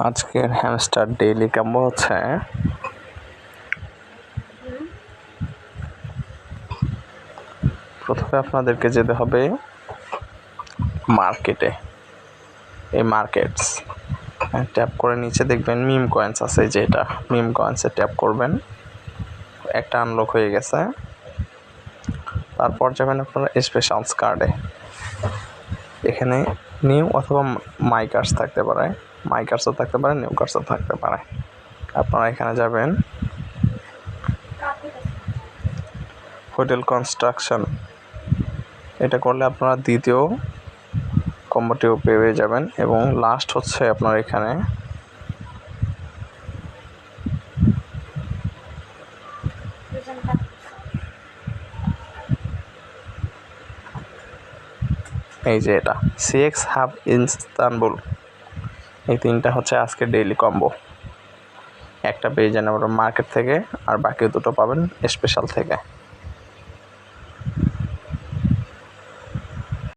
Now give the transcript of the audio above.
আজকের hamster daily combo হচ্ছে প্রথমে আপনাদেরকে যেতে হবে মার্কেটে। এই মার্কেটস ট্যাপ করে নিচে দেখবেন মিম কয়েন্স আছে, যেটা মিম কয়েন্সে ট্যাপ করবেন, একটা আনলক হয়ে গেছে। তারপর যাবেন আপনারা স্পেশালস কার্ডে। এখানে নিউ অথবা মাই কার্ডস থাকতে পারে, মাই কার্ডসও থাকতে পারে, নিউ কার্ডসও থাকতে পারে। আপনারা এখানে যাবেন হোটেল কনস্ট্রাকশন, এটা করলে আপনারা দ্বিতীয় কম্বোটিও পেয়ে যাবেন। এবং লাস্ট হচ্ছে আপনার এখানে এই যে এটা CX হাব ইস্তানবুল, এই তিনটা হচ্ছে আজকে ডেইলি কম্বো। একটা পেয়ে যান আমরা মার্কেট থেকে, আর বাকি দুটো পাবেন স্পেশাল থেকে।